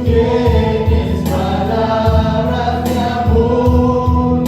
Tienes palabras de amor.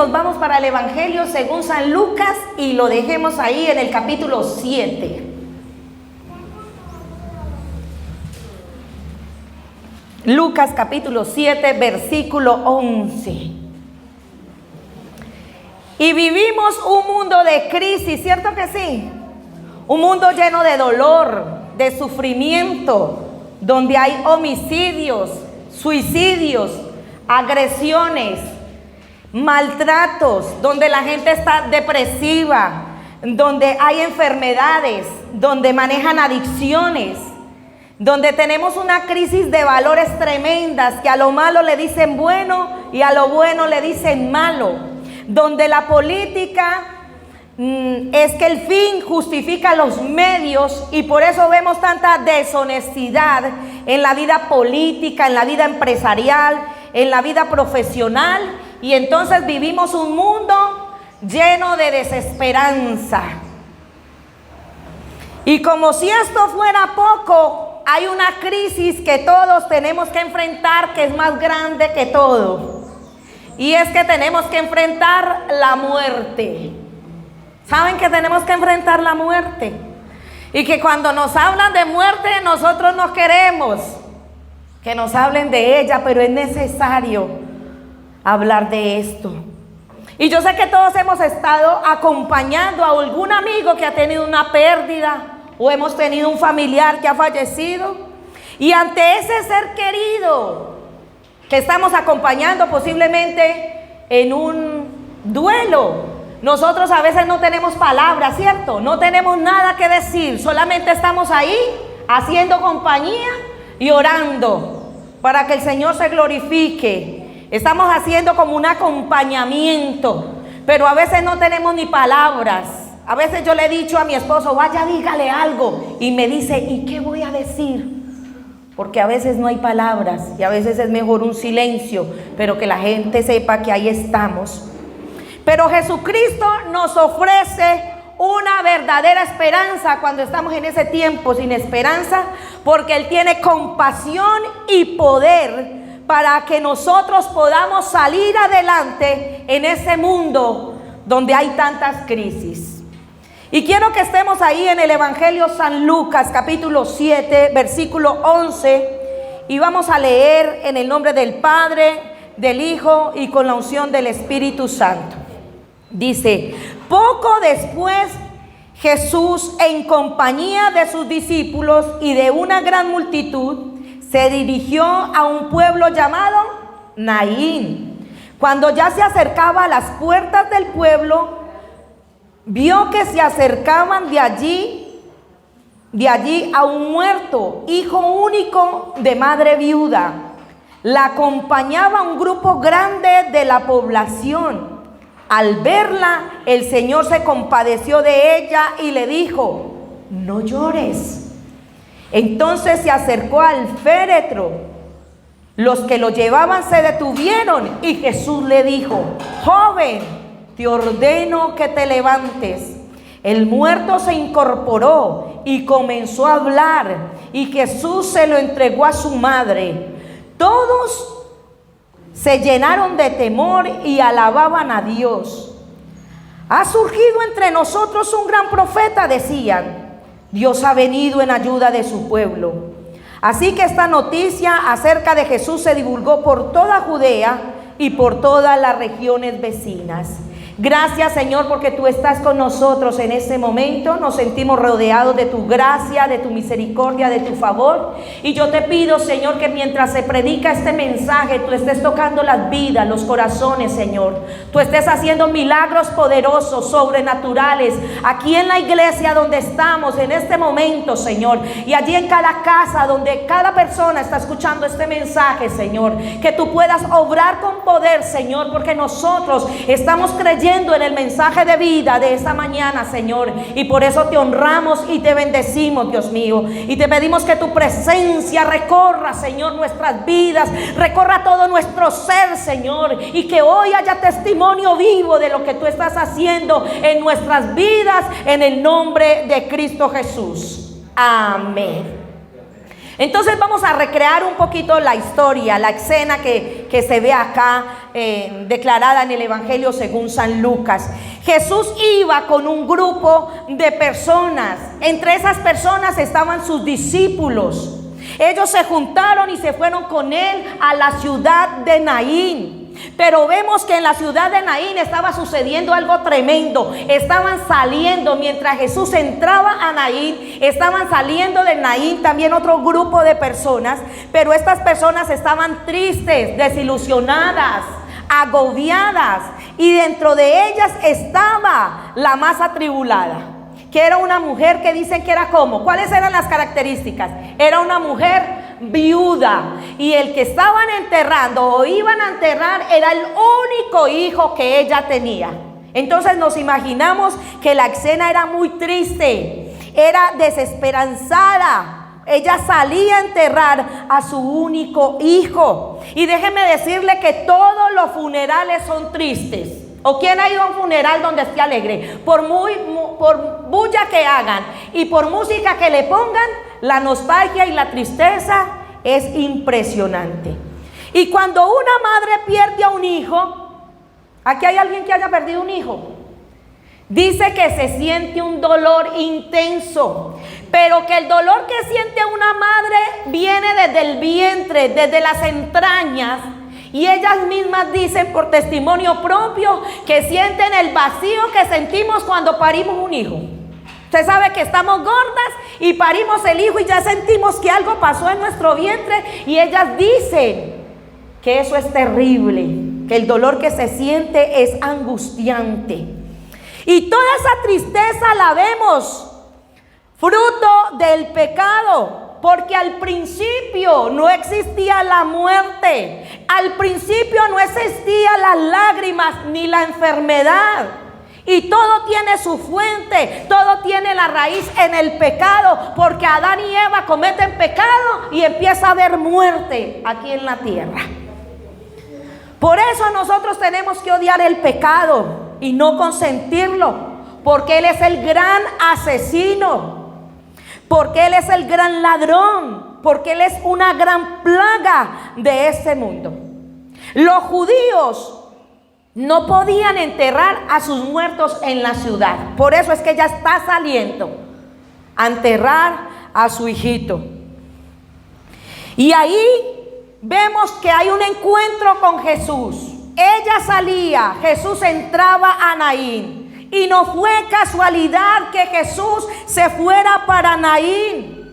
nos vamos para el Evangelio según San Lucas y lo dejemos ahí en el capítulo 7. Lucas capítulo 7, versículo 11. Y vivimos un mundo de crisis, ¿cierto que sí? Un mundo lleno de dolor, de sufrimiento, donde hay homicidios, suicidios, agresiones, maltratos, donde la gente está depresiva, donde hay enfermedades, donde manejan adicciones, donde tenemos una crisis de valores tremendas, que a lo malo le dicen bueno y a lo bueno le dicen malo, donde la política es que el fin justifica los medios y por eso vemos tanta deshonestidad en la vida política, en la vida empresarial, en la vida profesional, y entonces vivimos un mundo lleno de desesperanza. Y como si esto fuera poco, hay una crisis que todos tenemos que enfrentar, que es más grande que todo, y es que tenemos que enfrentar la muerte. ¿Saben que tenemos que enfrentar la muerte? Y que cuando nos hablan de muerte, nosotros no queremos que nos hablen de ella, pero es necesario hablar de esto. Y yo sé que todos hemos estado acompañando a algún amigo que ha tenido una pérdida, o hemos tenido un familiar que ha fallecido, y ante ese ser querido que estamos acompañando posiblemente en un duelo, nosotros a veces no tenemos palabras, ¿cierto? No tenemos nada que decir, solamente estamos ahí haciendo compañía y orando para que el Señor se glorifique. Estamos haciendo como un acompañamiento, pero a veces no tenemos ni palabras. A veces yo le he dicho a mi esposo, vaya, dígale algo, y me dice, ¿y qué voy a decir? Porque a veces no hay palabras y a veces es mejor un silencio, pero que la gente sepa que ahí estamos. Pero Jesucristo nos ofrece una verdadera esperanza cuando estamos en ese tiempo sin esperanza, porque Él tiene compasión y poder para que nosotros podamos salir adelante en ese mundo donde hay tantas crisis. Y quiero que estemos ahí en el Evangelio San Lucas, capítulo 7, versículo 11, y vamos a leer en el nombre del Padre, del Hijo y con la unción del Espíritu Santo. Dice: poco después Jesús, en compañía de sus discípulos y de una gran multitud, se dirigió a un pueblo llamado Naín. Cuando ya se acercaba a las puertas del pueblo, vio que se acercaban de allí a un muerto, hijo único de madre viuda. La acompañaba un grupo grande de la población. Al verla, el Señor se compadeció de ella y le dijo: no llores. Entonces se acercó al féretro. Los que lo llevaban se detuvieron y Jesús le dijo: joven, te ordeno que te levantes. El muerto se incorporó y comenzó a hablar, y Jesús se lo entregó a su madre. Todos se llenaron de temor y alababan a Dios. Ha surgido entre nosotros un gran profeta, decían. Dios ha venido en ayuda de su pueblo. Así que esta noticia acerca de Jesús se divulgó por toda Judea y por todas las regiones vecinas. Gracias, Señor, porque tú estás con nosotros en este momento. Nos sentimos rodeados de tu gracia, de tu misericordia, de tu favor. Y yo te pido, Señor, que mientras se predica este mensaje, tú estés tocando las vidas, los corazones, Señor. Tú estés haciendo milagros poderosos, sobrenaturales, aquí en la iglesia donde estamos en este momento, Señor. Y allí en cada casa donde cada persona está escuchando este mensaje, Señor. Que tú puedas obrar con poder, Señor, porque nosotros estamos creyendo en el mensaje de vida de esta mañana, Señor, y por eso te honramos y te bendecimos, Dios mío, y te pedimos que tu presencia recorra, Señor, nuestras vidas, recorra todo nuestro ser, Señor, y que hoy haya testimonio vivo de lo que tú estás haciendo en nuestras vidas, en el nombre de Cristo Jesús. Amén. Entonces vamos a recrear un poquito la historia, la escena que se ve acá declarada en el Evangelio según San Lucas. Jesús iba con un grupo de personas. Entre esas personas estaban sus discípulos. Ellos se juntaron y se fueron con él a la ciudad de Naín. Pero vemos que en la ciudad de Naín estaba sucediendo algo tremendo. Estaban saliendo, mientras Jesús entraba a Naín, estaban saliendo de Naín también otro grupo de personas. Pero estas personas estaban tristes, desilusionadas, agobiadas. Y dentro de ellas estaba la más atribulada, que era una mujer que dicen que era como. ¿Cuáles eran las características? Era una mujer viuda, y el que estaban enterrando o iban a enterrar era el único hijo que ella tenía. Entonces nos imaginamos que la escena era muy triste, era desesperanzada. Ella salía a enterrar a su único hijo. Y déjeme decirle que todos los funerales son tristes. ¿O quién ha ido a un funeral donde esté alegre? Por bulla que hagan y por música que le pongan, la nostalgia y la tristeza es impresionante. Y cuando una madre pierde a un hijo, aquí hay alguien que haya perdido un hijo, dice que se siente un dolor intenso, pero que el dolor que siente una madre viene desde el vientre, desde las entrañas. Y ellas mismas dicen por testimonio propio que sienten el vacío que sentimos cuando parimos un hijo. Usted sabe que estamos gordas y parimos el hijo y ya sentimos que algo pasó en nuestro vientre, y ellas dicen que eso es terrible, que el dolor que se siente es angustiante. Y toda esa tristeza la vemos fruto del pecado. Porque al principio no existía la muerte, al principio no existían las lágrimas ni la enfermedad. Y todo tiene su fuente, todo tiene la raíz en el pecado, porque Adán y Eva cometen pecado y empieza a haber muerte aquí en la tierra. Por eso nosotros tenemos que odiar el pecado y no consentirlo, porque él es el gran asesino. Porque él es el gran ladrón, porque él es una gran plaga de este mundo. Los judíos no podían enterrar a sus muertos en la ciudad. Por eso es que ella está saliendo a enterrar a su hijito. Y ahí vemos que hay un encuentro con Jesús. Ella salía, Jesús entraba a Naín. Y no fue casualidad que Jesús se fuera para Naín.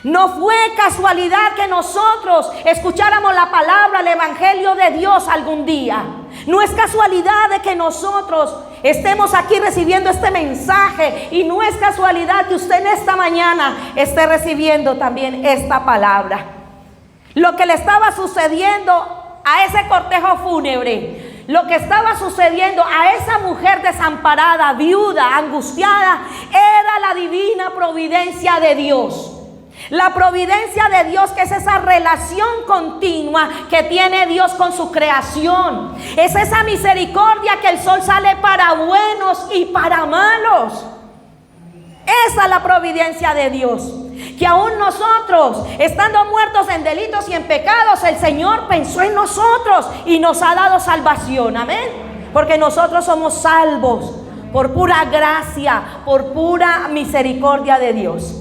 No fue casualidad que nosotros escucháramos la palabra, el Evangelio de Dios algún día. No es casualidad de que nosotros estemos aquí recibiendo este mensaje. Y no es casualidad que usted en esta mañana esté recibiendo también esta palabra. Lo que le estaba sucediendo a ese cortejo fúnebre, lo que estaba sucediendo a esa mujer desamparada, viuda, angustiada, era la divina providencia de Dios. La providencia de Dios, que es esa relación continua que tiene Dios con su creación. Es esa misericordia que el sol sale para buenos y para malos. Esa es la providencia de Dios. Que aún nosotros, estando muertos en delitos y en pecados, el Señor pensó en nosotros y nos ha dado salvación. Amén. Porque nosotros somos salvos por pura gracia, por pura misericordia de Dios.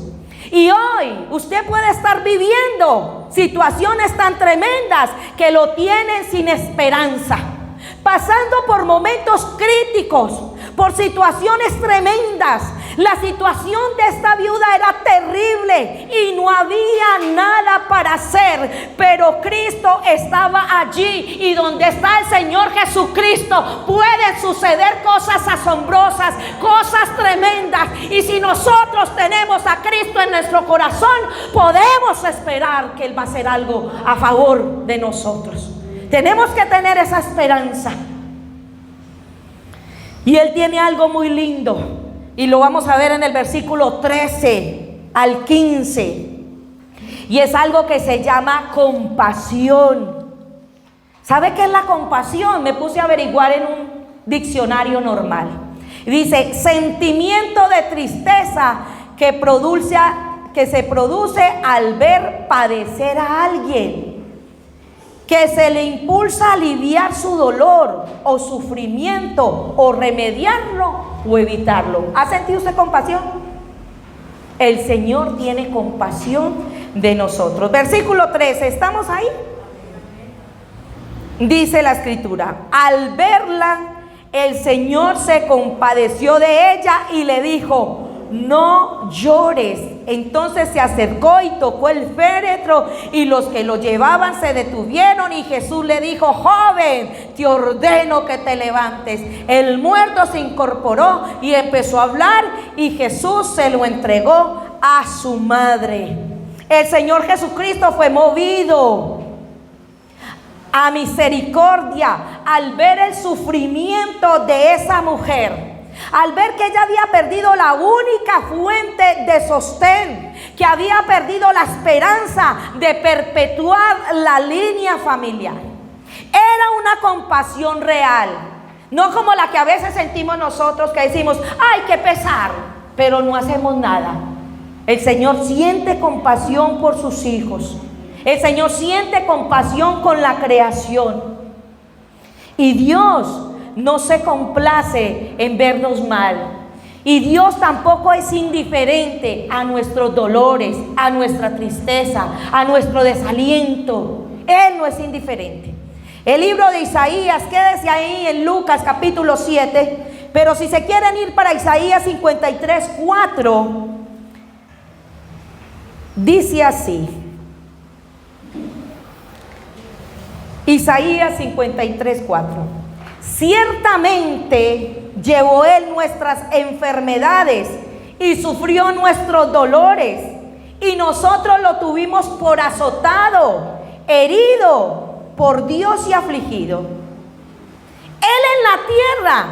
Y hoy usted puede estar viviendo situaciones tan tremendas que lo tienen sin esperanza, pasando por momentos críticos, por situaciones tremendas. La situación de esta viuda era terrible y no había nada para hacer, pero Cristo estaba allí, y donde está el Señor Jesucristo pueden suceder cosas asombrosas, cosas tremendas. Y si nosotros tenemos a Cristo en nuestro corazón, podemos esperar que Él va a hacer algo a favor de nosotros. Tenemos que tener esa esperanza. Y Él tiene algo muy lindo, y lo vamos a ver en el versículo 13 al 15. Y es algo que se llama compasión. ¿Sabe qué es la compasión? Me puse a averiguar en un diccionario normal. Dice: sentimiento de tristeza que produce que se produce al ver padecer a alguien, que se le impulsa a aliviar su dolor o sufrimiento, o remediarlo o evitarlo. ¿Ha sentido usted compasión? El Señor tiene compasión de nosotros. Versículo 13, ¿estamos ahí? Dice la Escritura: al verla, el Señor se compadeció de ella y le dijo: no llores. Entonces se acercó y tocó el féretro, y los que lo llevaban se detuvieron, y Jesús le dijo: joven, te ordeno que te levantes. El muerto se incorporó y empezó a hablar, y Jesús se lo entregó a su madre. El Señor Jesucristo fue movido a misericordia al ver el sufrimiento de esa mujer, al ver que ella había perdido la única fuente de sostén, que había perdido la esperanza de perpetuar la línea familiar. Era una compasión real, no como la que a veces sentimos nosotros, que decimos: ay, qué pesar, pero no hacemos nada. El Señor siente compasión por sus hijos. El Señor siente compasión con la creación. Y Dios no se complace en vernos mal. Y Dios tampoco es indiferente a nuestros dolores, a nuestra tristeza, a nuestro desaliento. Él no es indiferente. El libro de Isaías, quédese ahí en Lucas capítulo 7. Pero si se quieren ir para Isaías 53:4, dice así. Isaías 53:4. Ciertamente llevó Él nuestras enfermedades y sufrió nuestros dolores, y nosotros lo tuvimos por azotado, herido por Dios y afligido. Él en la tierra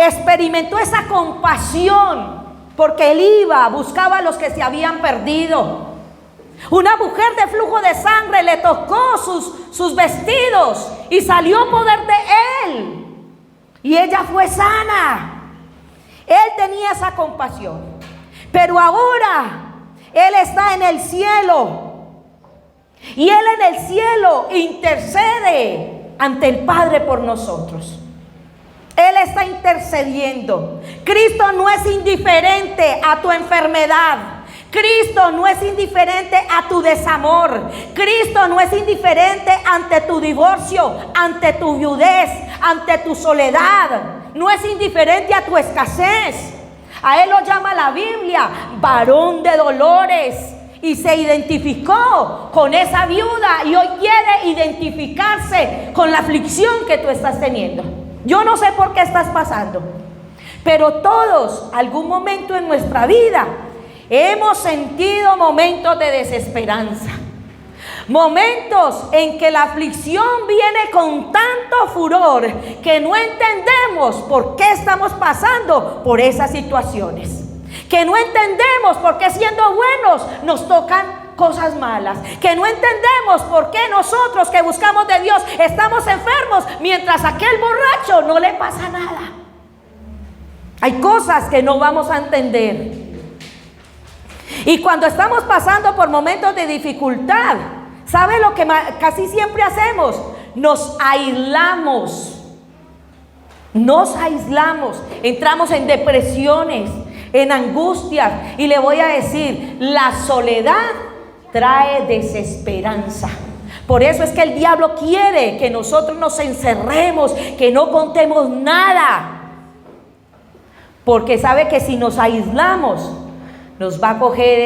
experimentó esa compasión, porque Él iba, buscaba a los que se habían perdido. Una mujer de flujo de sangre le tocó sus vestidos y salió poder de Él, y ella fue sana. Él tenía esa compasión. Pero ahora Él está en el cielo, y Él en el cielo intercede ante el Padre por nosotros. Él está intercediendo. Cristo no es indiferente a tu enfermedad. Cristo no es indiferente a tu desamor. Cristo no es indiferente ante tu divorcio, ante tu viudez, ante tu soledad. No es indiferente a tu escasez. A Él lo llama la Biblia varón de dolores, y se identificó con esa viuda, y hoy quiere identificarse con la aflicción que tú estás teniendo. Yo no sé por qué estás pasando, pero todos, algún momento en nuestra vida, hemos sentido momentos de desesperanza, momentos en que la aflicción viene con tanto furor que no entendemos por qué estamos pasando por esas situaciones, que no entendemos por qué, siendo buenos, nos tocan cosas malas, que no entendemos por qué nosotros que buscamos de Dios estamos enfermos, mientras a aquel borracho no le pasa nada. Hay cosas que no vamos a entender. Y cuando estamos pasando por momentos de dificultad, ¿sabe lo que casi siempre hacemos? Nos aislamos. Nos aislamos. Entramos en depresiones, en angustias. Y le voy a decir, la soledad trae desesperanza. Por eso es que el diablo quiere que nosotros nos encerremos, que no contemos nada. Porque sabe que si nos aislamos, nos va a coger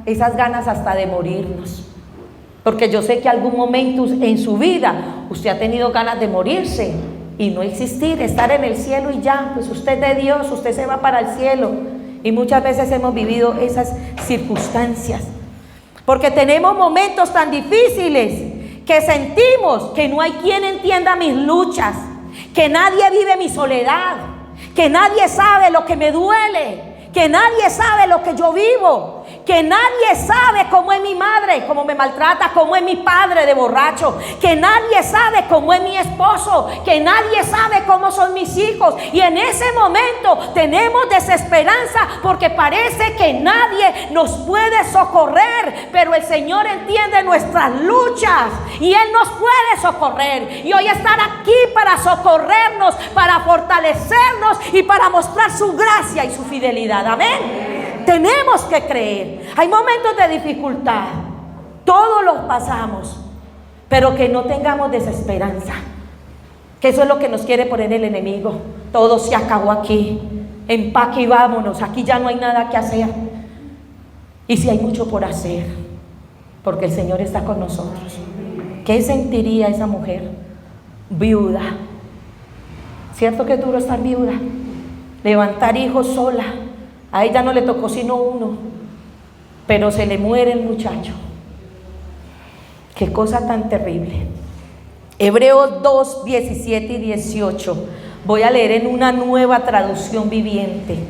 esas ganas hasta de morirnos. Porque yo sé que algún momento en su vida usted ha tenido ganas de morirse y no existir, estar en el cielo y ya, pues usted es de Dios, usted se va para el cielo. Y muchas veces hemos vivido esas circunstancias, porque tenemos momentos tan difíciles que sentimos que no hay quien entienda mis luchas, que nadie vive mi soledad, que nadie sabe lo que me duele, que nadie sabe lo que yo vivo, que nadie sabe cómo es mi madre, cómo me maltrata, cómo es mi padre de borracho, que nadie sabe cómo es mi esposo, que nadie sabe cómo son mis hijos. Y en ese momento tenemos desesperanza porque parece que nadie nos puede socorrer, pero el Señor entiende nuestras luchas y Él nos puede socorrer. Y hoy estar aquí para socorrernos, para fortalecernos y para mostrar su gracia y su fidelidad. Amén. Tenemos que creer. Hay momentos de dificultad, todos los pasamos, pero que no tengamos desesperanza, que eso es lo que nos quiere poner el enemigo. Todo se acabó aquí, empaque y vámonos, aquí ya no hay nada que hacer. Y si hay mucho por hacer, porque el Señor está con nosotros. ¿Qué sentiría esa mujer viuda? ¿Cierto que es duro estar viuda? Levantar hijos sola. A ella no le tocó sino uno, pero se le muere el muchacho. Qué cosa tan terrible. Hebreos 2, 17 y 18. Voy a leer en una nueva traducción viviente.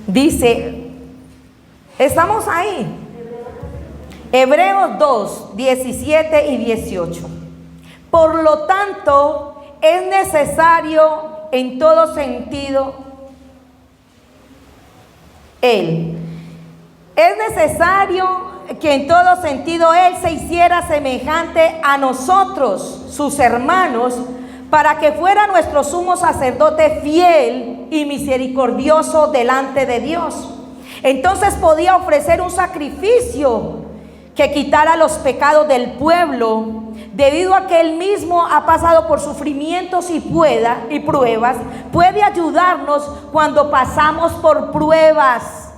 Dice, estamos ahí. Hebreos 2, 17 y 18. Por lo tanto, es necesario en todo sentido es necesario que en todo sentido Él se hiciera semejante a nosotros, sus hermanos, para que fuera nuestro sumo sacerdote fiel y misericordioso delante de Dios. Entonces podía ofrecer un sacrificio que quitara los pecados del pueblo, debido a que Él mismo ha pasado por sufrimientos y pruebas, puede ayudarnos cuando pasamos por pruebas.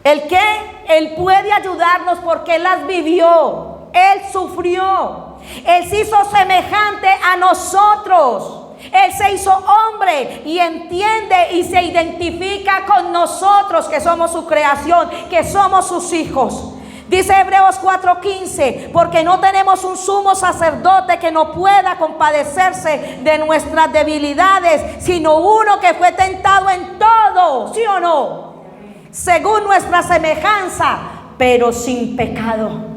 ¿El qué? Él puede ayudarnos porque Él las vivió, Él sufrió, Él se hizo semejante a nosotros. Él se hizo hombre y entiende y se identifica con nosotros, que somos su creación, que somos sus hijos. Dice Hebreos 4:15, porque no tenemos un sumo sacerdote que no pueda compadecerse de nuestras debilidades, sino uno que fue tentado en todo, ¿sí o no? Según nuestra semejanza, pero sin pecado.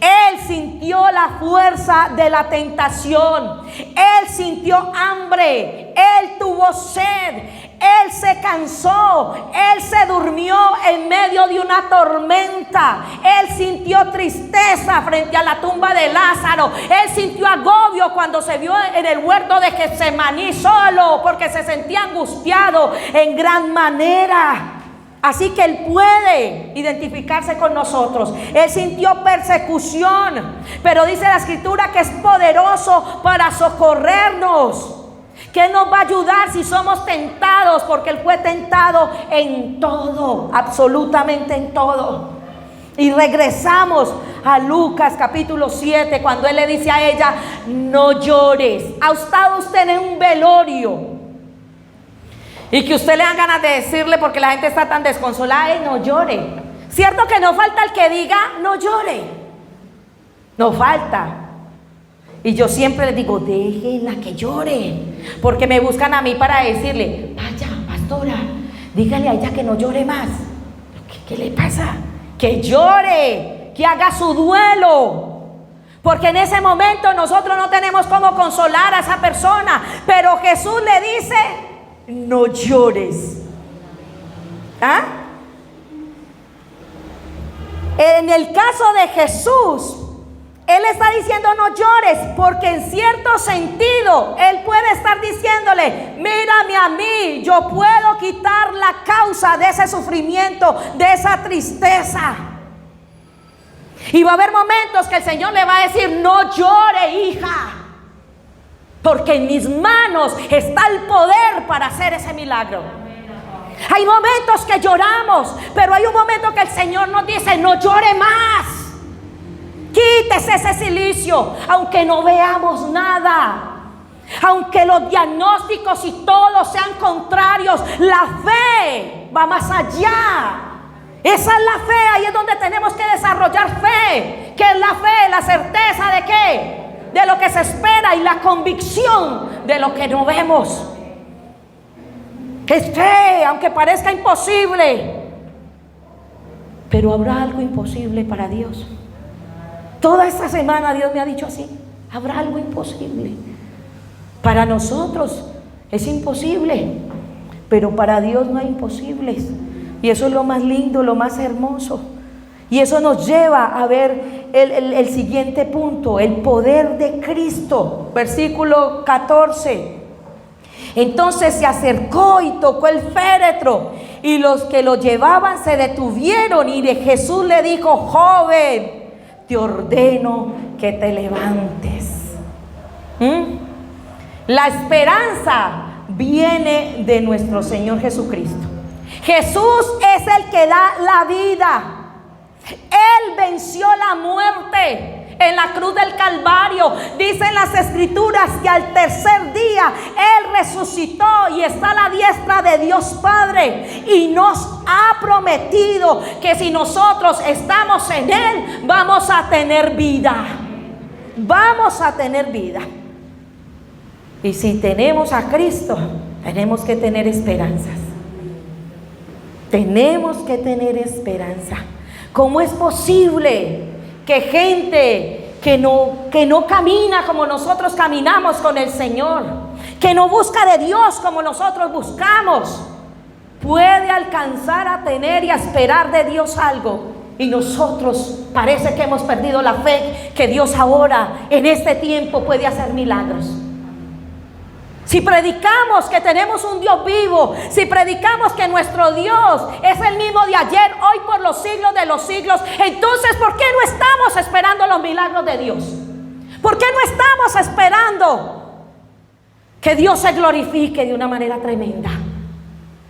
Él sintió la fuerza de la tentación, Él sintió hambre, Él tuvo sed, Él se cansó, Él se durmió en medio de una tormenta, Él sintió tristeza frente a la tumba de Lázaro, Él sintió agobio cuando se vio en el huerto de Getsemaní solo, porque se sentía angustiado en gran manera. Así que Él puede identificarse con nosotros. Él sintió persecución, pero dice la Escritura que es poderoso para socorrernos, que Él nos va a ayudar si somos tentados, porque Él fue tentado en todo, absolutamente en todo. Y regresamos a Lucas capítulo 7, cuando Él le dice a ella: no llores. ¿Ha estado usted en un velorio y que usted le dan ganas de decirle, porque la gente está tan desconsolada, no llore? Cierto que no falta el que diga no llore, no falta. Y yo siempre les digo: déjenla que llore, porque me buscan a mí para decirle: vaya, pastora, dígale a ella que no llore más. ¿Qué le pasa? Que llore, que haga su duelo, porque en ese momento nosotros no tenemos cómo consolar a esa persona, pero Jesús le dice: no llores. ¿Ah? En el caso de Jesús, Él está diciendo no llores, porque en cierto sentido Él puede estar diciéndole: mírame a mí, yo puedo quitar la causa de ese sufrimiento, de esa tristeza. Y va a haber momentos que el Señor le va a decir: no llore, hija, porque en mis manos está el poder para hacer ese milagro. Hay momentos que lloramos, pero hay un momento que el Señor nos dice: no llore más, quítese ese cilicio, aunque no veamos nada, aunque los diagnósticos y todo sean contrarios. La fe va más allá. Esa es la fe, ahí es donde tenemos que desarrollar fe. ¿Qué es la fe? La certeza de qué. de lo que se espera y la convicción de lo que no vemos. Es fe, aunque parezca imposible. Pero habrá algo imposible para Dios. Toda esta semana Dios me ha dicho así: habrá algo imposible. Para nosotros es imposible, pero para Dios no hay imposibles. Y eso es lo más lindo, lo más hermoso. Y eso nos lleva a ver el siguiente punto: el poder de Cristo. Versículo 14. Entonces se acercó y tocó el féretro, y los que lo llevaban se detuvieron, y Jesús le dijo: joven, te ordeno que te levantes. La esperanza viene de nuestro Señor Jesucristo. Jesús es el que da la vida. Él venció la muerte en la cruz del Calvario. Dicen las Escrituras que al tercer día Él resucitó y está a la diestra de Dios Padre, y nos ha prometido que si nosotros estamos en Él, vamos a tener vida. Vamos a tener vida. Y si tenemos a Cristo, tenemos que tener esperanzas. Tenemos que tener esperanza. ¿Cómo es posible que gente que no camina como nosotros caminamos con el Señor, que no busca de Dios como nosotros buscamos, puede alcanzar a tener y a esperar de Dios algo? Y nosotros parece que hemos perdido la fe que Dios ahora, en este tiempo, puede hacer milagros. Si predicamos que tenemos un Dios vivo, si predicamos que nuestro Dios es el mismo de ayer, hoy, por los siglos de los siglos, entonces ¿por qué no estamos esperando los milagros de Dios? ¿Por qué no estamos esperando que Dios se glorifique de una manera tremenda?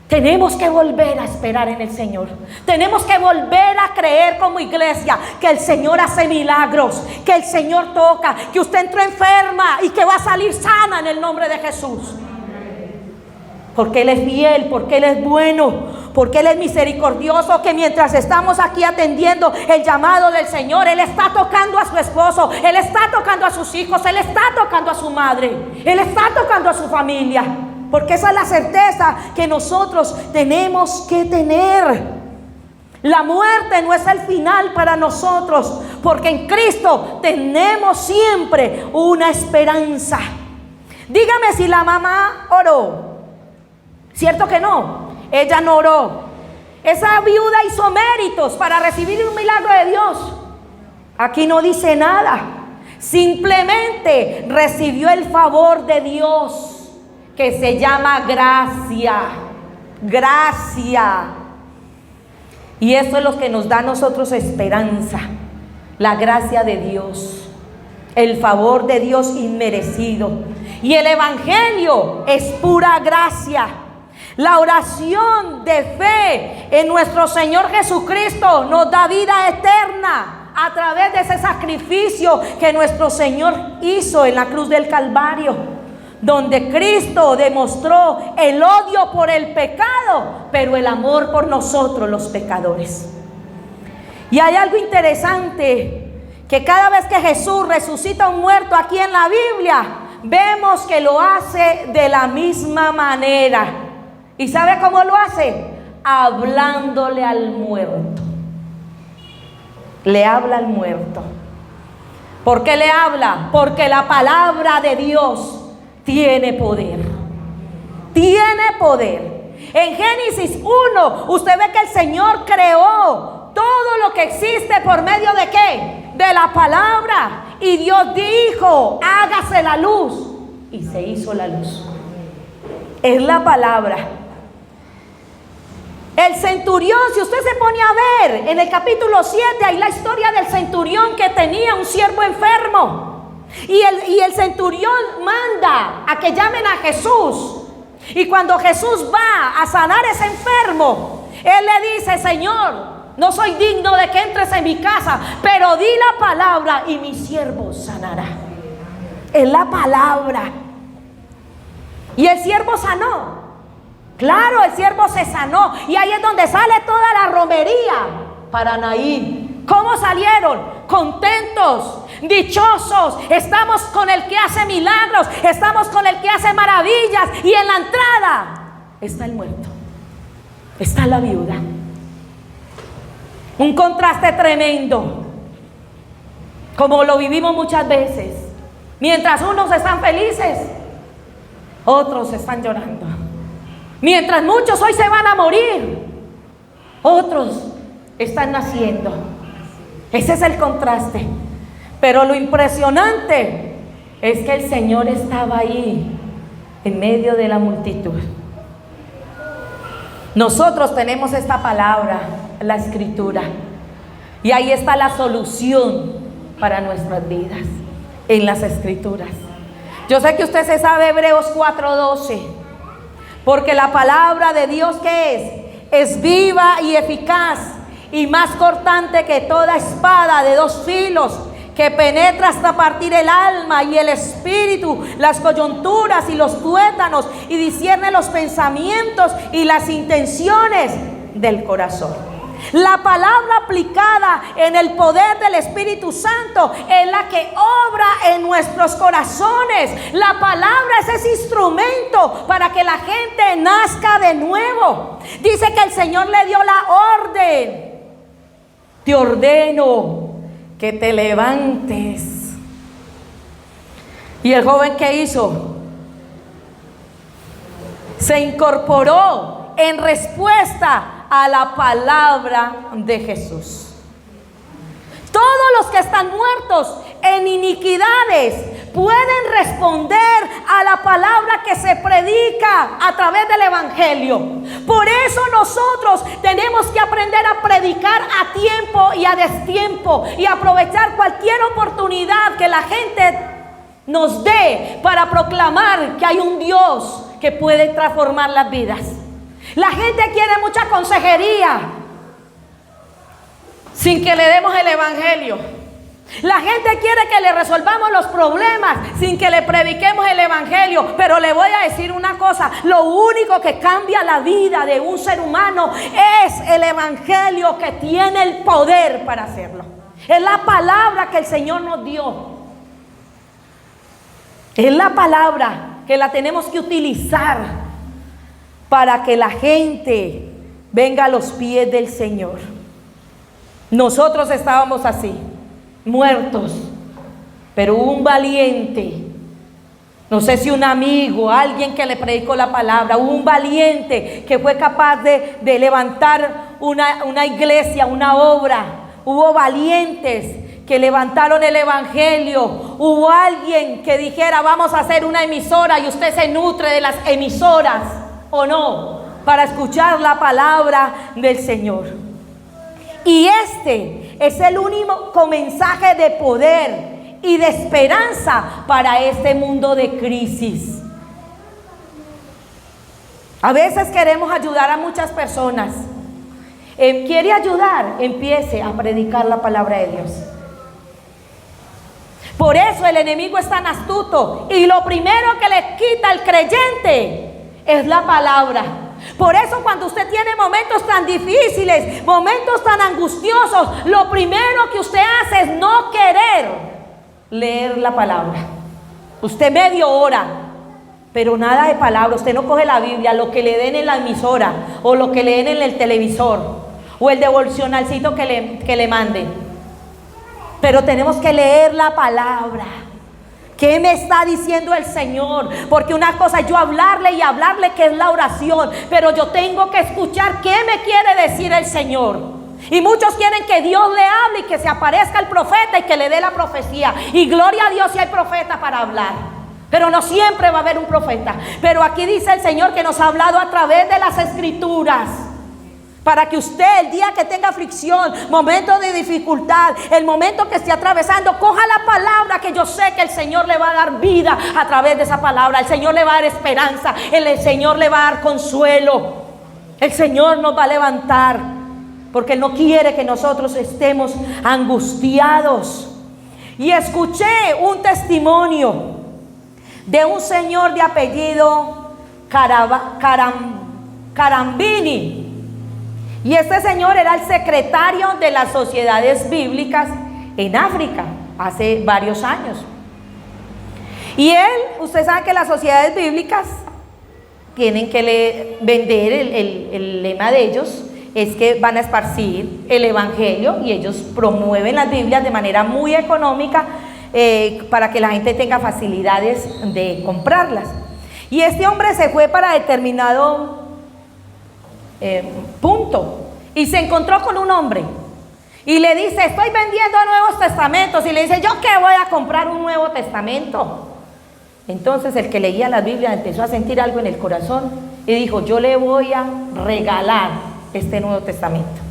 Tenemos que volver a esperar en el Señor. Tenemos que volver a creer como iglesia que el Señor hace milagros, que el Señor toca, que usted entró enferma y que va a salir sana en el nombre de Jesús. Porque Él es fiel, porque Él es bueno, porque Él es misericordioso, que mientras estamos aquí atendiendo el llamado del Señor, Él está tocando a su esposo, Él está tocando a sus hijos, Él está tocando a su madre, Él está tocando a su familia. Porque esa es la certeza que nosotros tenemos que tener. La muerte no es el final para nosotros, porque en Cristo tenemos siempre una esperanza. Dígame si la mamá oró. ¿Cierto que no? Ella no oró. Esa viuda hizo méritos para recibir un milagro de Dios. Aquí no dice nada. Simplemente recibió el favor de Dios, que se llama gracia. Gracia. Y eso es lo que nos da a nosotros esperanza. La gracia de Dios, el favor de Dios inmerecido. Y el evangelio es pura gracia. La oración de fe en nuestro Señor Jesucristo nos da vida eterna a través de ese sacrificio que nuestro Señor hizo en la cruz del Calvario, donde Cristo demostró el odio por el pecado, pero el amor por nosotros los pecadores. Y hay algo interesante, que cada vez que Jesús resucita a un muerto aquí en la Biblia, vemos que lo hace de la misma manera. ¿Y sabe cómo lo hace? Hablándole al muerto. Le habla al muerto. ¿Por qué le habla? Porque la palabra de Dios tiene poder. Tiene poder. En Génesis 1, usted ve que el Señor creó todo lo que existe por medio de ¿qué? De la palabra. Y Dios dijo: hágase la luz. Y se hizo la luz. Es la palabra. El centurión, si usted se pone a ver en el capítulo 7, hay la historia del centurión que tenía un siervo enfermo. Y el centurión manda a que llamen a Jesús. Y cuando Jesús va a sanar a ese enfermo, él le dice: Señor, no soy digno de que entres en mi casa, pero di la palabra y mi siervo sanará. Es la palabra. Y el siervo sanó. Claro, el siervo se sanó. Y ahí es donde sale toda la romería para Naín. ¿Cómo salieron? contentos, dichosos. Estamos con el que hace milagros, estamos con el que hace maravillas. Y en la entrada está el muerto, está la viuda. Un contraste tremendo, como lo vivimos muchas veces. Mientras unos están felices, otros están llorando. Mientras muchos hoy se van a morir, otros están naciendo. Ese es el contraste. Pero lo impresionante es que el Señor estaba ahí, en medio de la multitud. Nosotros tenemos esta palabra, la Escritura, y ahí está la solución para nuestras vidas, en las Escrituras. Yo sé que usted se sabe Hebreos 4:12, porque la palabra de Dios, ¿qué es? Es viva y eficaz y más cortante que toda espada de dos filos, que penetra hasta partir el alma y el espíritu, las coyunturas y los tuétanos, y discierne los pensamientos y las intenciones del corazón. La palabra aplicada en el poder del Espíritu Santo es la que obra en nuestros corazones. La palabra es ese instrumento para que la gente nazca de nuevo. Dice que el Señor le dio la orden: te ordeno que te levantes. ¿Y el joven qué hizo? Se incorporó en respuesta a la palabra de Jesús. Todos los que están muertos en iniquidades pueden responder a la palabra que se predica a través del Evangelio. Por eso nosotros tenemos que aprender a predicar a tiempo y a destiempo, y aprovechar cualquier oportunidad que la gente nos dé para proclamar que hay un Dios que puede transformar las vidas. La gente quiere mucha consejería sin que le demos el Evangelio. La gente quiere que le resolvamos los problemas sin que le prediquemos el Evangelio. Pero le voy a decir una cosa: lo único que cambia la vida de un ser humano es el Evangelio, que tiene el poder para hacerlo. Es la palabra que el Señor nos dio. Es la palabra que la tenemos que utilizar para que la gente venga a los pies del Señor. Nosotros estábamos así, muertos, pero un valiente, no sé si un amigo, alguien que le predicó la palabra, un valiente que fue capaz de levantar una iglesia, una obra. Hubo valientes que levantaron el Evangelio. Hubo alguien que dijera: vamos a hacer una emisora, y usted se nutre de las emisoras, ¿o no?, para escuchar la palabra del Señor. Y este es el único mensaje de poder y de esperanza para este mundo de crisis. A veces queremos ayudar a muchas personas. ¿Quiere ayudar? Empiece a predicar la palabra de Dios. Por eso el enemigo es tan astuto, y lo primero que le quita al creyente es la palabra. Por eso cuando usted tiene momentos tan difíciles, momentos tan angustiosos, lo primero que usted hace es no querer leer la palabra. Usted medio ora, pero nada de palabra. Usted no coge la Biblia, lo que le den en la emisora, o lo que le den en el televisor, o el devocionalcito que le manden. Pero tenemos que leer la palabra. ¿Qué me está diciendo el Señor? Porque una cosa es yo hablarle y hablarle, que es la oración, pero yo tengo que escuchar qué me quiere decir el Señor. Y muchos quieren que Dios le hable y que se aparezca el profeta y que le dé la profecía. Y gloria a Dios si hay profeta para hablar, pero no siempre va a haber un profeta. Pero aquí dice el Señor que nos ha hablado a través de las Escrituras, para que usted, el día que tenga aflicción, momento de dificultad, el momento que esté atravesando, coja la palabra, que yo sé que el Señor le va a dar vida a través de esa palabra. El Señor le va a dar esperanza, el Señor le va a dar consuelo, el Señor nos va a levantar, porque Él no quiere que nosotros estemos angustiados. Y escuché un testimonio de un señor de apellido Carambini. Y este señor era el secretario de las sociedades bíblicas en África hace varios años. Y usted sabe que las sociedades bíblicas tienen que vender, el lema de ellos es que van a esparcir el evangelio, y ellos promueven las Biblias de manera muy económica para que la gente tenga facilidades de comprarlas. Y este hombre se fue para determinado punto y se encontró con un hombre y le dice: estoy vendiendo Nuevos Testamentos. Y le dice: ¿yo qué voy a comprar un Nuevo Testamento? Entonces el que leía la Biblia empezó a sentir algo en el corazón y dijo: yo le voy a regalar este Nuevo Testamento.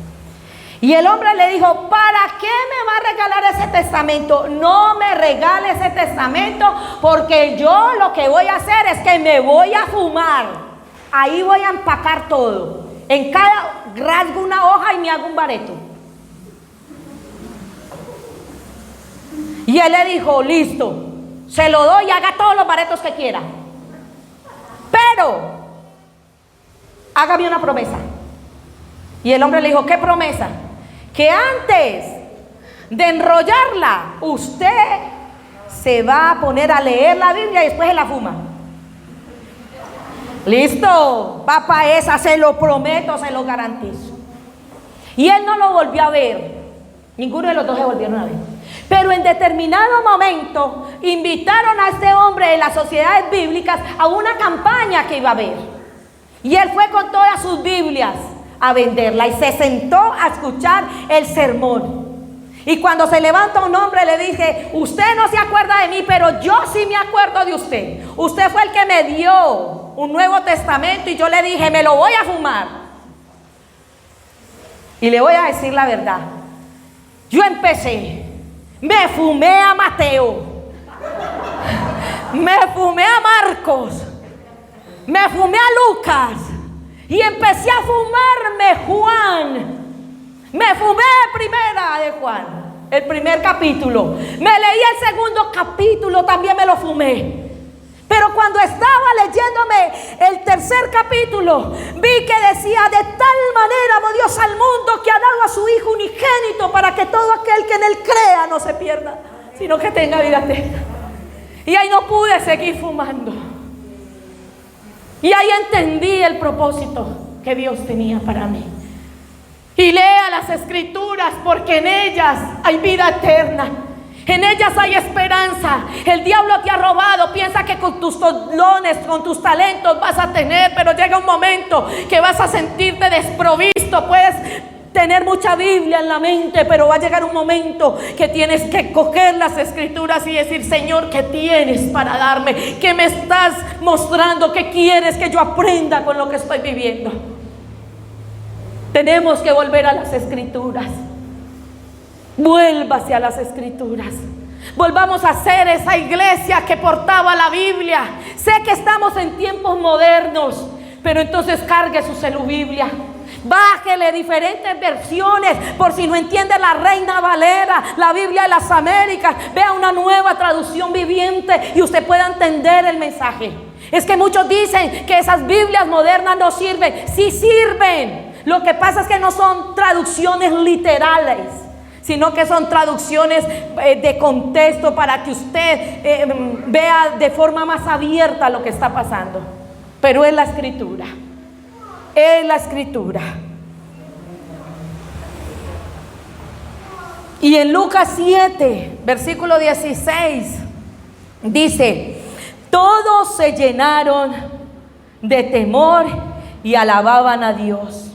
Y el hombre le dijo: ¿para qué me va a regalar ese testamento? No me regale ese testamento, porque yo lo que voy a hacer es que me voy a fumar. Ahí voy a empacar todo. En cada rasgo una hoja y me hago un bareto. Y él le dijo: listo, se lo doy, haga todos los baretos que quiera, pero hágame una promesa. Y el hombre le dijo: ¿qué promesa? Que antes de enrollarla, usted se va a poner a leer la Biblia y después se la fuma. Listo, va para esa, se lo prometo, se lo garantizo. Y él no lo volvió a ver. Ninguno de los dos se volvieron a ver. Pero en determinado momento invitaron a este hombre de las sociedades bíblicas a una campaña que iba a haber. Y él fue con todas sus Biblias a venderla y se sentó a escuchar el sermón. Y cuando se levanta un hombre le dije: usted no se acuerda de mí, pero yo sí me acuerdo de usted. Usted fue el que me dio un Nuevo Testamento y yo le dije: me lo voy a fumar. Y le voy a decir la verdad, yo empecé, me fumé a Mateo, me fumé a Marcos, me fumé a Lucas y empecé a fumarme Juan. Me fumé primera de Juan, el primer capítulo. Me leí el segundo capítulo, también me lo fumé. Pero cuando estaba leyéndome el tercer capítulo, vi que decía: de tal manera amó Dios al mundo que ha dado a su Hijo unigénito, para que todo aquel que en él crea no se pierda, sino que tenga vida eterna. Y ahí no pude seguir fumando. Y ahí entendí el propósito que Dios tenía para mí. Y lea las Escrituras, porque en ellas hay vida eterna. En ellas hay esperanza. El diablo te ha robado, piensa que con tus dones, con tus talentos vas a tener, pero llega un momento que vas a sentirte desprovisto. Puedes tener mucha Biblia en la mente, pero va a llegar un momento que tienes que coger las Escrituras y decir: Señor, ¿qué tienes para darme? ¿Qué me estás mostrando? ¿Qué quieres que yo aprenda con lo que estoy viviendo? Tenemos que volver a las Escrituras. Vuélvase a las Escrituras. Volvamos a ser esa iglesia que portaba la Biblia. Sé que estamos en tiempos modernos, pero entonces cargue su Biblia. Bájele diferentes versiones, por si no entiende la Reina Valera, la Biblia de las Américas. Vea una nueva traducción viviente y usted pueda entender el mensaje. Es que muchos dicen que esas Biblias modernas no sirven. Sí sirven. Lo que pasa es que no son traducciones literales, sino que son traducciones de contexto, para que usted vea de forma más abierta lo que está pasando. Pero es la Escritura. Es la Escritura. Y en Lucas 7, versículo 16, dice: todos se llenaron de temor y alababan a Dios.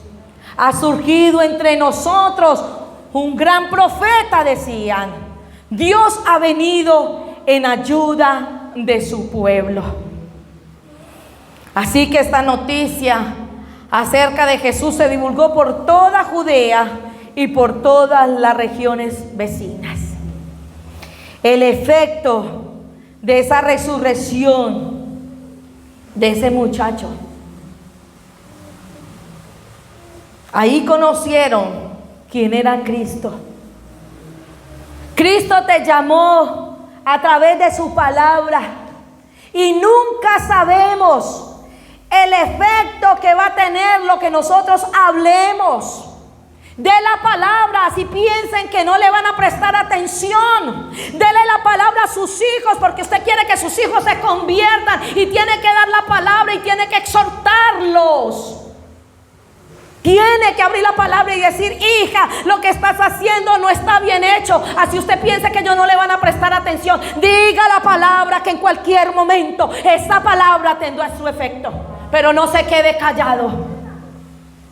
Ha surgido entre nosotros un gran profeta, decían. Dios ha venido en ayuda de su pueblo. Así que esta noticia acerca de Jesús se divulgó por toda Judea y por todas las regiones vecinas. El efecto de esa resurrección de ese muchacho, ahí conocieron quién era Cristo. Cristo te llamó a través de su palabra, y nunca sabemos el efecto que va a tener lo que nosotros hablemos. De la palabra, si piensen que no le van a prestar atención. Dele la palabra a sus hijos, porque usted quiere que sus hijos se conviertan y tiene que dar la palabra y tiene que exhortarlos. Tiene que abrir la palabra y decir: hija, lo que estás haciendo no está bien hecho. Así usted piensa que ellos no le van a prestar atención. Diga la palabra, que en cualquier momento esa palabra tendrá su efecto. Pero no se quede callado.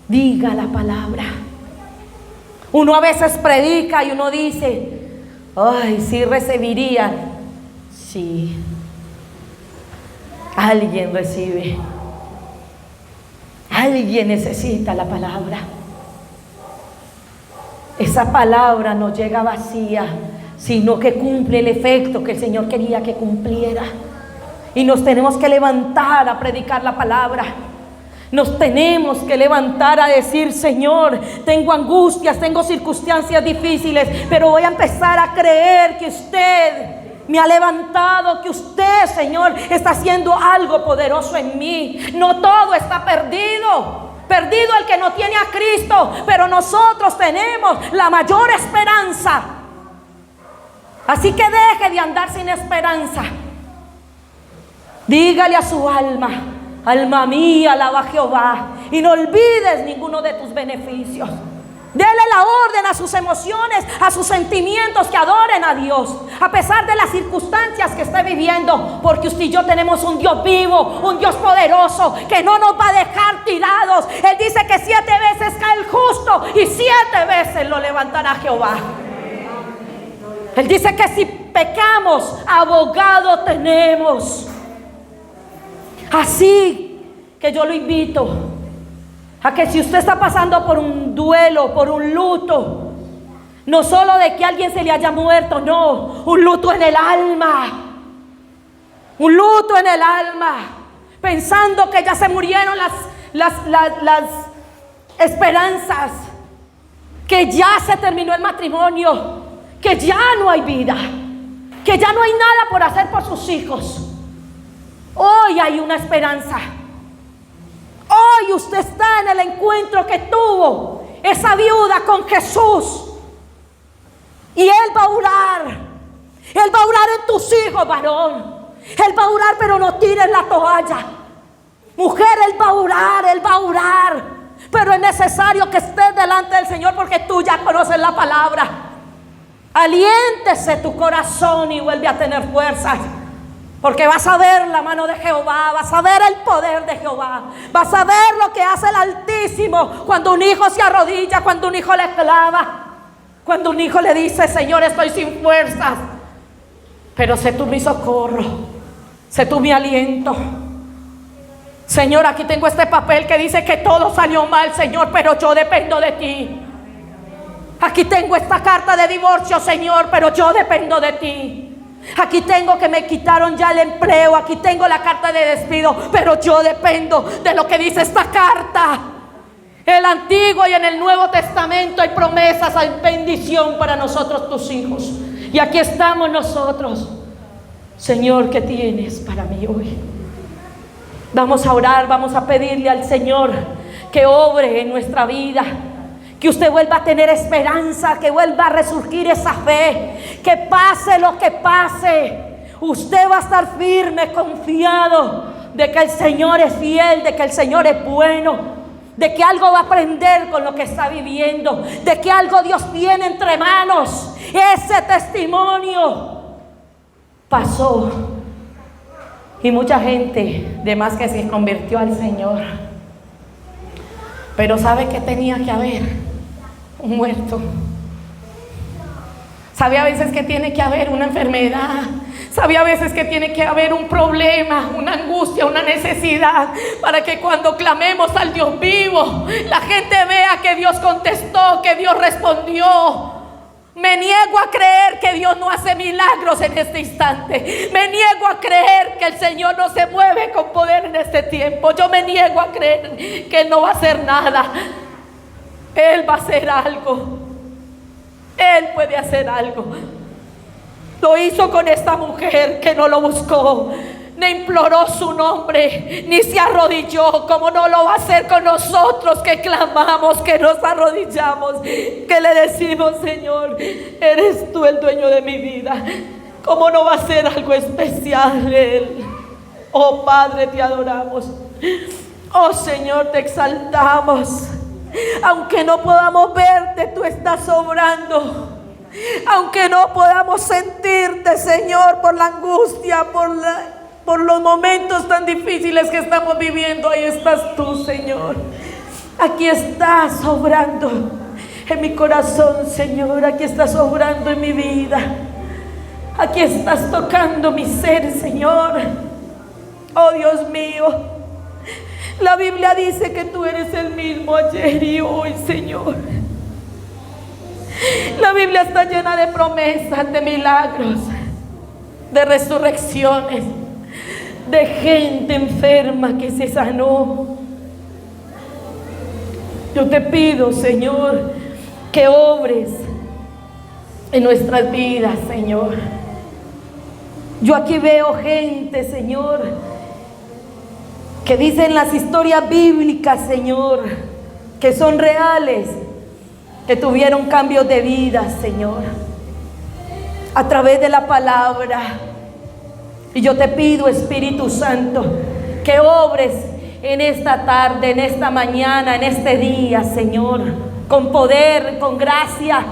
Diga la palabra. Uno a veces predica y uno dice: ay, sí recibirían. Sí, alguien recibe. Alguien necesita la palabra. Esa palabra no llega vacía, sino que cumple el efecto que el Señor quería que cumpliera. Y nos tenemos que levantar a predicar la palabra. Nos tenemos que levantar a decir: Señor, tengo angustias, tengo circunstancias difíciles, pero voy a empezar a creer que usted me ha levantado, que usted, Señor, está haciendo algo poderoso en mí. No todo está perdido. Perdido el que no tiene a Cristo, pero nosotros tenemos la mayor esperanza. Así que deje de andar sin esperanza. Dígale a su alma: alma mía, alaba a Jehová, y no olvides ninguno de tus beneficios. Dele la orden a sus emociones, a sus sentimientos, que adoren a Dios, a pesar de las circunstancias que esté viviendo, porque usted y yo tenemos un Dios vivo, un Dios poderoso, que no nos va a dejar tirados. Él dice que 7 veces cae el justo y 7 veces lo levantará Jehová. Él dice que si pecamos, abogado tenemos. Así que yo lo invito a que, si usted está pasando por un duelo, por un luto, no solo de que alguien se le haya muerto, no, un luto en el alma. Un luto en el alma, pensando que ya se murieron las esperanzas, que ya se terminó el matrimonio, que ya no hay vida, que ya no hay nada por hacer por sus hijos. Hoy hay una esperanza. Hoy usted está en el encuentro que tuvo esa viuda con Jesús. Y Él va a orar. Él va a orar en tus hijos, varón. Él va a orar, pero no tires la toalla. Mujer, Él va a orar, Él va a orar. Pero es necesario que estés delante del Señor, porque tú ya conoces la palabra. Aliéntese tu corazón y vuelve a tener fuerzas. Porque vas a ver la mano de Jehová, vas a ver el poder de Jehová, vas a ver lo que hace el Altísimo cuando un hijo se arrodilla, cuando un hijo le clama, cuando un hijo le dice: Señor, estoy sin fuerzas, pero sé tú mi socorro, sé tú mi aliento. Señor, aquí tengo este papel que dice que todo salió mal, Señor, pero yo dependo de ti. Aquí tengo esta carta de divorcio, Señor, pero yo dependo de ti. Aquí tengo que me quitaron ya el empleo, aquí tengo la carta de despido, pero yo dependo de lo que dice esta carta. En el Antiguo y en el Nuevo Testamento hay promesas, hay bendición para nosotros, tus hijos. Y aquí estamos nosotros. Señor, ¿qué tienes para mí hoy? Vamos a orar, vamos a pedirle al Señor que obre en nuestra vida, que usted vuelva a tener esperanza, que vuelva a resurgir esa fe, que pase lo que pase, usted va a estar firme, confiado de que el Señor es fiel, de que el Señor es bueno, de que algo va a aprender con lo que está viviendo, de que algo Dios tiene entre manos. Ese testimonio pasó y mucha gente de más que se convirtió al Señor. Pero ¿sabe qué tenía que haber? Un muerto. ¿Sabe a veces que tiene que haber una enfermedad? ¿Sabe a veces que tiene que haber un problema, una angustia, una necesidad, para que cuando clamemos al Dios vivo, la gente vea que Dios contestó, que Dios respondió? Me niego a creer que Dios no hace milagros en este instante. Me niego a creer que el Señor no se mueve con poder en este tiempo. Yo me niego a creer que Él no va a hacer nada. Él va a hacer algo. Él puede hacer algo. Lo hizo con esta mujer que no lo buscó. ni imploró su nombre, ni se arrodilló, como no lo va a hacer con nosotros que clamamos, que nos arrodillamos, que le decimos: Señor, eres tú el dueño de mi vida. ¿Cómo no va a ser algo especial Él? Oh Padre, te adoramos. Oh Señor, te exaltamos. Aunque no podamos verte, tú estás obrando. Aunque no podamos sentirte, Señor, por la angustia, por los momentos tan difíciles que estamos viviendo, ahí estás tú, Señor. Aquí estás obrando en mi corazón, Señor. Aquí estás obrando en mi vida. Aquí estás tocando mi ser, Señor. Oh Dios mío, la Biblia dice que tú eres el mismo ayer y hoy, Señor. La Biblia está llena de promesas, de milagros, de resurrecciones, de gente enferma que se sanó. Yo te pido, Señor, que obres en nuestras vidas, Señor. Yo aquí veo gente, Señor, que dicen las historias bíblicas, Señor, que son reales, que tuvieron cambios de vida, Señor, a través de la palabra. Y yo te pido, Espíritu Santo, que obres en esta tarde, en esta mañana, en este día, Señor, con poder, con gracia,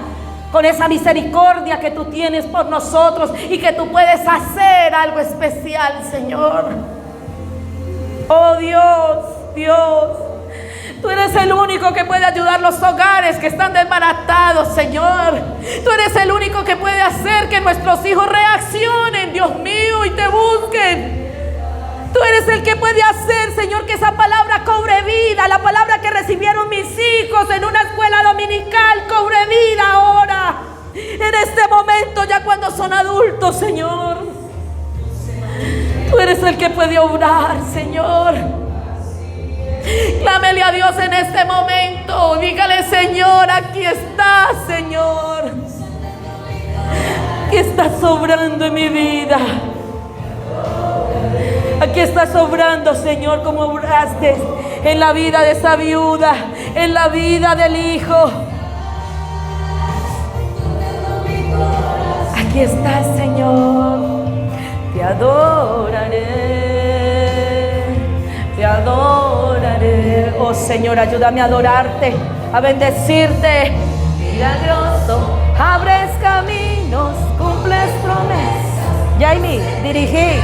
con esa misericordia que tú tienes por nosotros y que tú puedes hacer algo especial, Señor. Oh Dios, Dios, tú eres el único que puede ayudar los hogares que están desbaratados, Señor. Tú eres el único que puede hacer que nuestros hijos reaccionen, Dios mío, y te busquen. Tú eres el que puede hacer, Señor, que esa palabra cobre vida. La palabra que recibieron mis hijos en una escuela dominical cobre vida ahora, en este momento, ya cuando son adultos, Señor. Tú eres el que puede obrar, Señor. Clámele a Dios en este momento. Dígale: Señor, aquí estás, Señor. Aquí estás obrando en mi vida. Aquí estás obrando, Señor, como obraste en la vida de esa viuda, en la vida del hijo. Aquí estás, Señor. Te adoraré, te adoraré. Oh Señor, ayúdame a adorarte, a bendecirte. Milagroso, abres caminos, cumples promesas. Jaime, dirigí.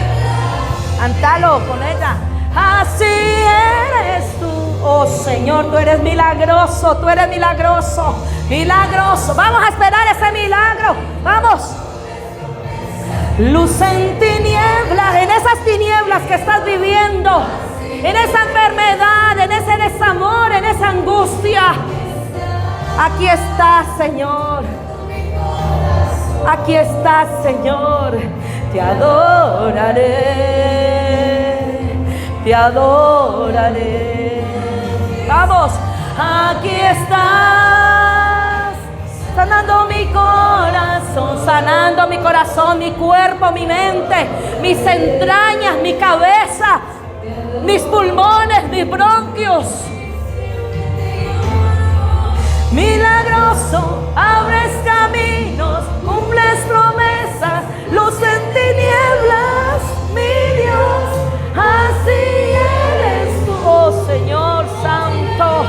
Antalo con ella. Así eres tú. Oh Señor, tú eres milagroso, tú eres milagroso, milagroso. Vamos a esperar ese milagro. Vamos. Luz en tinieblas, en esas tinieblas que estás viviendo, en esa enfermedad, en ese desamor, en esa angustia. Aquí estás, Señor. Aquí estás, Señor. Te adoraré, te adoraré. Vamos, aquí estás, sanando mi corazón, mi cuerpo, mi mente, mis entrañas, mi cabeza, mis pulmones, mis bronquios. Milagroso, abres caminos, cumples promesas, luz en tinieblas, mi Dios, así eres tú, oh Señor Santo.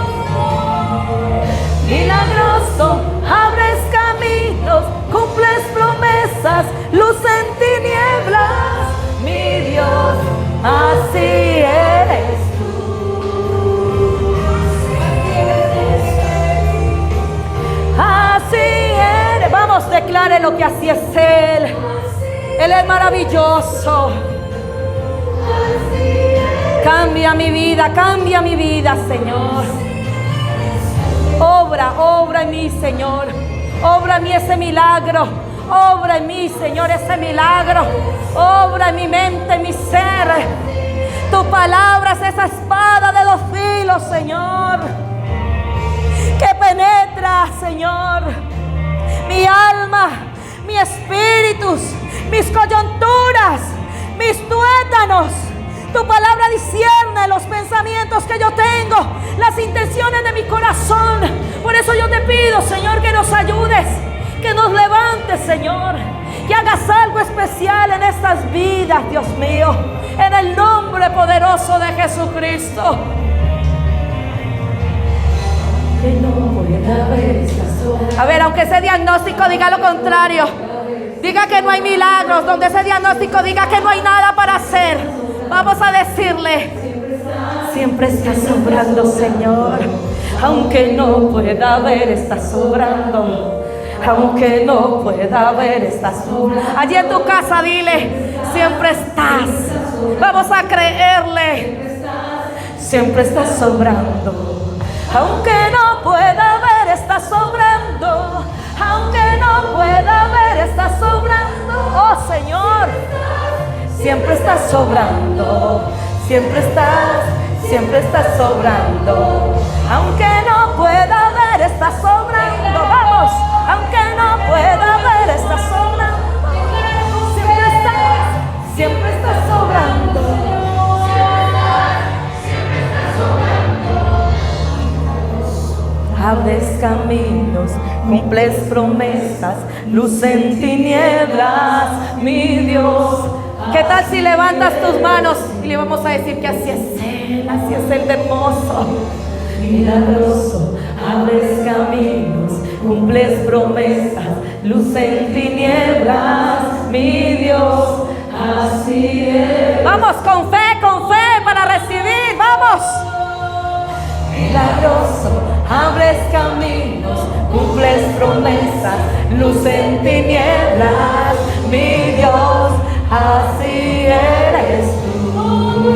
Milagroso, abres caminos, cumples promesas, luz en tinieblas, mi Dios, así eres tú. Así eres. Vamos, declare lo que así es Él. Él es maravilloso. Cambia mi vida, Señor. Obra en mí, Señor. Obra en mí ese milagro. Obra en mí, Señor, ese milagro. Obra en mi mente, en mi ser. Tu palabra es esa espada de 2 filos, Señor, que penetra, Señor, mi alma, mi espíritu, mis coyunturas, mis tuétanos, pensamientos que yo tengo, las intenciones de mi corazón. Por eso yo te pido, Señor, que nos ayudes, que nos levantes, Señor, que hagas algo especial en estas vidas, Dios mío, en el nombre poderoso de Jesucristo. A ver, aunque ese diagnóstico diga lo contrario, diga que no hay milagros, donde ese diagnóstico diga que no hay nada para hacer, vamos a decirle: siempre estás sobrando, Señor. Aunque no pueda ver, estás sobrando. Aunque no pueda ver, estás sobrando. Allí en tu casa dile: siempre estás. Vamos a creerle: siempre estás sobrando. Aunque no pueda ver, estás sobrando. Aunque no pueda ver, estás sobrando. Oh Señor, siempre estás sobrando. Siempre estás sobrando. Aunque no pueda ver, estás sobrando. Vamos, aunque no pueda ver, estás sobrando. Siempre estás sobrando. Abres caminos, cumples promesas, luz en tinieblas, mi Dios. ¿Qué tal si levantas tus manos y le vamos a decir que así es Él de hermoso, milagroso? Abres caminos, cumples promesas, luz en tinieblas, mi Dios, así es. Vamos, con fe para recibir, vamos. Milagroso, abres caminos, cumples promesas, luz en tinieblas, mi Dios, así eres tú.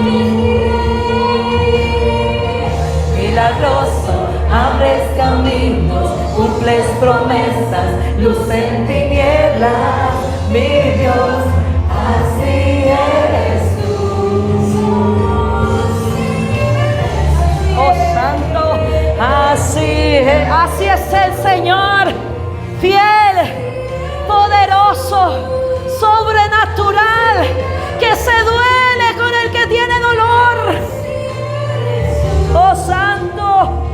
Milagroso, abres caminos, cumples promesas, luz en tinieblas, mi Dios, así eres tú. Oh Santo, así es el Señor, fiel, poderoso, sobrenatural, que se duele con el que tiene dolor. Oh Santo,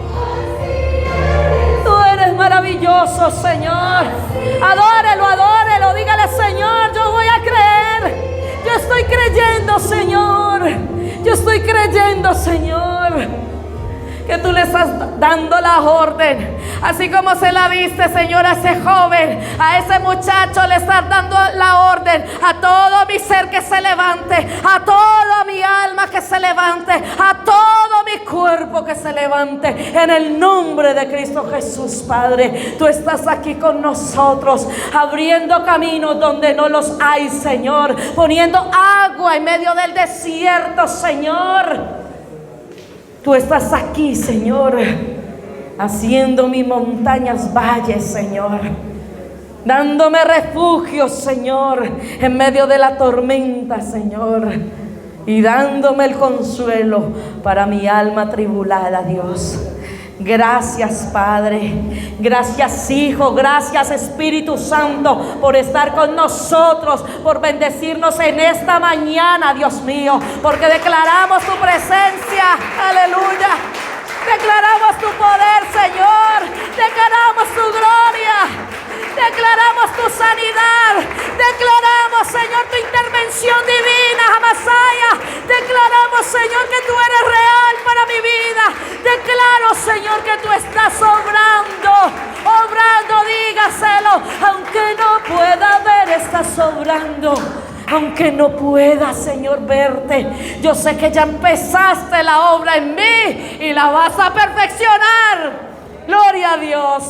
tú eres maravilloso, Señor. Adórelo, dígale: Señor, yo voy a creer. Yo estoy creyendo, Señor. Yo estoy creyendo, Señor, que tú le estás dando la orden, así como se la diste, Señor, a ese joven, a ese muchacho, le estás dando la orden a todo mi ser que se levante, a toda mi alma que se levante, a todo mi cuerpo que se levante, en el nombre de Cristo Jesús. Padre, tú estás aquí con nosotros, abriendo caminos donde no los hay, Señor, poniendo agua en medio del desierto, Señor. Tú estás aquí, Señor, haciendo mis montañas valles, Señor, dándome refugio, Señor, en medio de la tormenta, Señor, y dándome el consuelo para mi alma tribulada, Dios. Gracias, Padre. Gracias, Hijo. Gracias, Espíritu Santo, por estar con nosotros, por bendecirnos en esta mañana, Dios mío, porque declaramos tu presencia. Aleluya. Declaramos tu poder, Señor. Declaramos tu gloria. Declaramos tu sanidad. Declaramos, Señor, tu intervención divina, Amasaya. Declaramos, Señor, que tú eres real para mi vida. Declaro, Señor, que tú estás obrando, dígaselo. Aunque no pueda ver, estás obrando. Aunque no pueda, Señor, verte, yo sé que ya empezaste la obra en mí y la vas a perfeccionar. Gloria a Dios.